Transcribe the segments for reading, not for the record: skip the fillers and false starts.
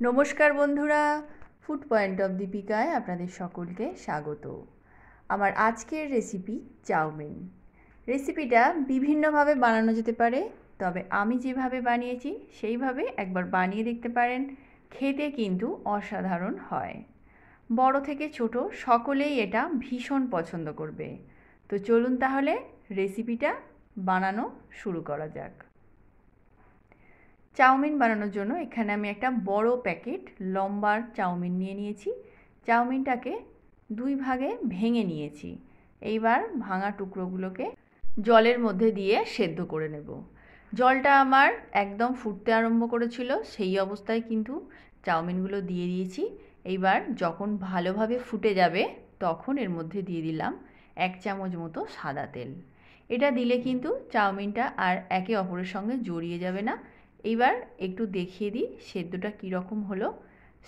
নমস্কার বন্ধুরা, food point of দীপিকায় আপনাদের সকলকে স্বাগত। আমার আজকের রেসিপি চাউমিন। রেসিপিটা বিভিন্নভাবে বানানো যেতে পারে, তবে আমি যেভাবে বানিয়েছি সেইভাবে একবার বানিয়ে দেখতে পারেন। খেতে কিন্তু অসাধারণ হয়। বড় থেকে ছোট সকলেই এটা ভীষণ পছন্দ করবে। তো চলুন তাহলে রেসিপিটা বানানো শুরু করা যাক। চাউমিন বানানোর জন্য এখানে আমি একটা বড় প্যাকেট লম্বার চাউমিন নিয়ে নিয়েছি। চাউমিনটাকে দুই ভাগে ভেঙে নিয়েছি। এইবার ভাঙা টুকরোগুলোকে জলের মধ্যে দিয়ে সেদ্ধ করে নেব। জলটা আমার একদম ফুটতে আরম্ভ করেছিল, সেই অবস্থায় কিন্তু চাউমিনগুলো দিয়ে দিয়েছি। এইবার যখন ভালোভাবে ফুটে যাবে তখন এর মধ্যে দিয়ে দিলাম 1 চামচ মতো সাদা তেল। এটা দিলে কিন্তু চাউমিনটা আর একে অপরের সঙ্গে জড়িয়ে যাবে না। এইবার একটু দেখিয়ে দিই সেদ্ধটা কীরকম হলো।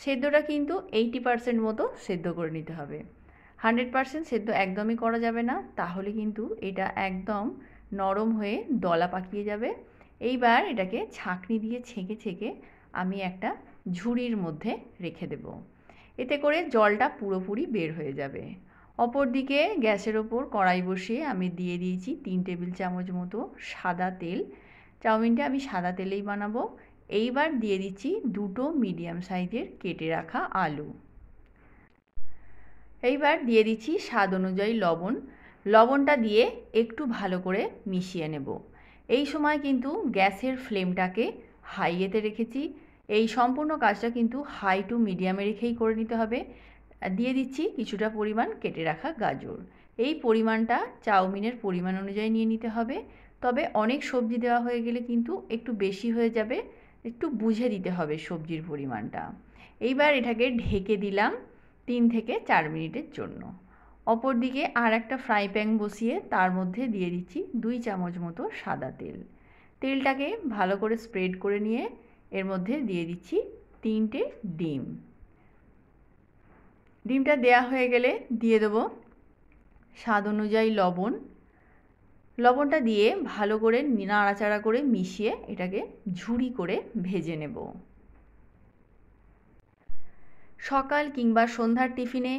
সেদ্ধটা কিন্তু 80% মতো সেদ্ধ করে নিতে হবে। 100% সেদ্ধ একদমই করা যাবে না, তাহলে কিন্তু এটা একদম নরম হয়ে দলা পাকিয়ে যাবে। এইবার এটাকে ছাঁকনি দিয়ে ছেঁকে ছেঁকে আমি একটা ঝুড়ির মধ্যে রেখে দেব। এতে করে জলটা পুরোপুরি বের হয়ে যাবে। অপরদিকে গ্যাসের ওপর কড়াই বসিয়ে আমি দিয়ে দিয়েছি 3 টেবিল চামচ মতো সাদা তেল। চাউমিনটা আমি সাদা তেলেই বানাবো। এইবার দিয়ে দিচ্ছি 2টো মিডিয়াম সাইজের কেটে রাখা আলু। এইবার দিয়ে দিচ্ছি স্বাদ অনুযায়ী লবণ। লবণটা দিয়ে একটু ভালো করে মিশিয়ে নেব। এই সময় কিন্তু গ্যাসের ফ্লেমটাকে হাইয়েতে রেখেছি। এই সম্পূর্ণ কাজটা কিন্তু হাই টু মিডিয়ামে রেখেই করে নিতে হবে। দিয়ে দিচ্ছি কিছুটা পরিমাণ কেটে রাখা গাজর। এই পরিমাণটা চাউমিনের পরিমাণ অনুযায়ী নিয়ে নিতে হবে। তবে অনেক সবজি দেওয়া হয়ে গেলে কিন্তু একটু বেশি হয়ে যাবে, একটু বুঝে দিতে হবে সবজির পরিমাণটা। এইবার এটাকে ঢেকে দিলাম 3 থেকে 4 মিনিটের জন্য। অপরদিকে আর একটা ফ্রাই প্যান বসিয়ে তার মধ্যে দিয়ে দিচ্ছি 2 চামচ মতো সাদা তেল। তেলটাকে ভালো করে স্প্রেড করে নিয়ে এর মধ্যে দিয়ে দিচ্ছি 3টে ডিম। ডিমটা দেয়া হয়ে গেলে দিয়ে দেবো স্বাদ অনুযায়ী লবণ। লবণটা দিয়ে ভালো করে নাড়াচাড়া করে মিশিয়ে এটাকে ঝুরি করে ভেজে নেব। সকাল কিংবা সন্ধ্যার টিফিনে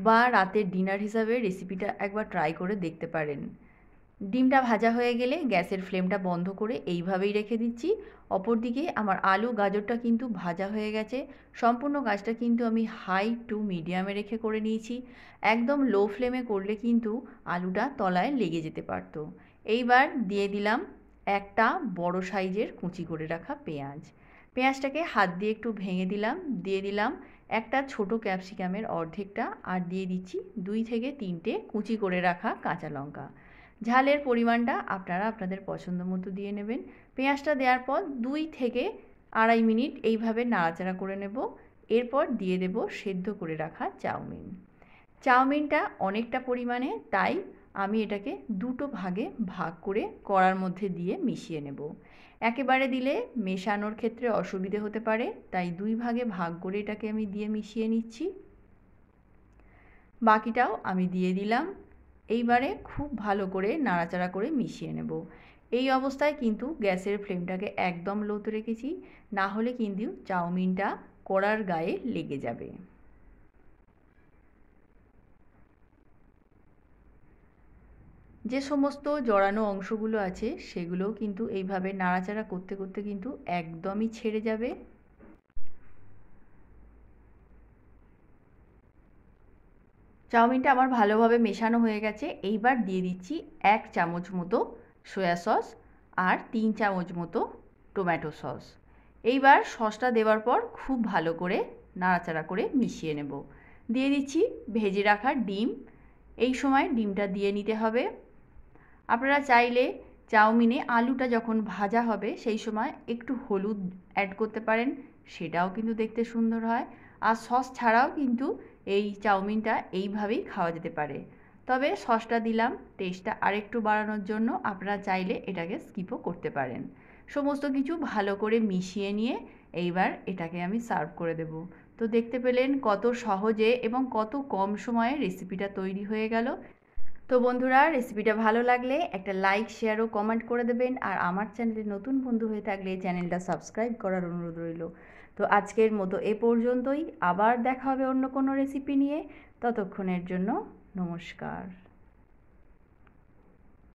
বা রাতের ডিনার হিসাবে রেসিপিটা একবার ট্রাই করে দেখতে পারেন। ডিমটা ভাজা হয়ে গেলে গ্যাসের ফ্লেমটা বন্ধ করে এইভাবেই রেখে দিচ্ছি। অপরদিকে আমার আলু গাজরটা কিন্তু ভাজা হয়ে গেছে। সম্পূর্ণ কাজটা কিন্তু আমি হাই টু মিডিয়ামে রেখে করে নিয়েছি। একদম লো ফ্লেমে করলে কিন্তু আলুটা তলায় লেগে যেতে পারত। এইবার দিয়ে দিলাম একটা বড় সাইজের কুচি করে রাখা পেঁয়াজ। পেঁয়াজটাকে হাত দিয়ে একটু ভেঙে দিলাম। দিয়ে দিলাম একটা ছোট ক্যাপসিকামের অর্ধেকটা, আর দিয়ে দিচ্ছি 2 থেকে 3টে কুচি করে রাখা কাঁচা লঙ্কা। ঝালের পরিমাণটা আপনারা আপনাদের পছন্দ মতো দিয়ে নেবেন। পেঁয়াজটা দেওয়ার পর 2 থেকে 2.5 মিনিট এইভাবে নাড়াচাড়া করে নেব। এরপর দিয়ে দেব সেদ্ধ করে রাখা চাউমিন। চাউমিনটা অনেকটা পরিমাণে, তাই আমি এটাকে 2টো ভাগে ভাগ করে কড়ার মধ্যে দিয়ে মিশিয়ে নেব। একেবারে দিলে মেশানোর ক্ষেত্রে অসুবিধে হতে পারে, তাই 2 ভাগে ভাগ করে এটাকে আমি দিয়ে মিশিয়ে নিচ্ছি। বাকিটাও আমি দিয়ে দিলাম। এইবারে খুব ভালো করে নাড়াচাড়া করে মিশিয়ে নেব। এই অবস্থায় কিন্তু গ্যাসের ফ্লেমটাকে একদম লোতে রেখেছি, না হলে কিন্তু চাউমিনটা কড়ার গায়ে লেগে যাবে। যে সমস্ত জড়ানো অংশগুলো আছে সেগুলোও কিন্তু এইভাবে নাড়াচাড়া করতে করতে কিন্তু একদমই ছেড়ে যাবে। চাউমিনটা আমার ভালোভাবে মেশানো হয়ে গেছে। এইবার দিয়ে দিচ্ছি 1 চামচ মতো সয়া সস আর 3 চামচ মতো টমেটো সস। এইবার সসটা দেওয়ার পর খুব ভালো করে নাড়াচাড়া করে মিশিয়ে নেব। দিয়ে দিচ্ছি ভেজে রাখা ডিম। এই সময় ডিমটা দিয়ে নিতে হবে। আপনারা চাইলে চাউমিনে আলুটা যখন ভাজা হবে সেই সময় একটু হলুদ অ্যাড করতে পারেন, সেটাও কিন্তু দেখতে সুন্দর হয়। আর সস ছাড়াও কিন্তু এই চাউমিনটা এইভাবেই খাওয়া যেতে পারে। তবে সসটা দিলাম টেস্টটা আরেকটু বাড়ানোর জন্য, আপনারা চাইলে এটাকে স্কিপও করতে পারেন। সমস্ত কিছু ভালো করে মিশিয়ে নিয়ে এইবার এটাকে আমি সার্ভ করে দেব। তো দেখতে পেলেন কত সহজে এবং কত কম সময়ে রেসিপিটা তৈরি হয়ে গেল। তো বন্ধুরা, রেসিপিটা ভালো লাগলে একটা লাইক, শেয়ার ও কমেন্ট করে দেবেন। আর আমার চ্যানেলে নতুন বন্ধু হয়ে থাকলে চ্যানেলটা সাবস্ক্রাইব করার অনুরোধ রইল। তো আজকের মতো এ পর্যন্তই, আবার দেখা হবে অন্য কোনো রেসিপি নিয়ে। ততক্ষণের জন্য নমস্কার।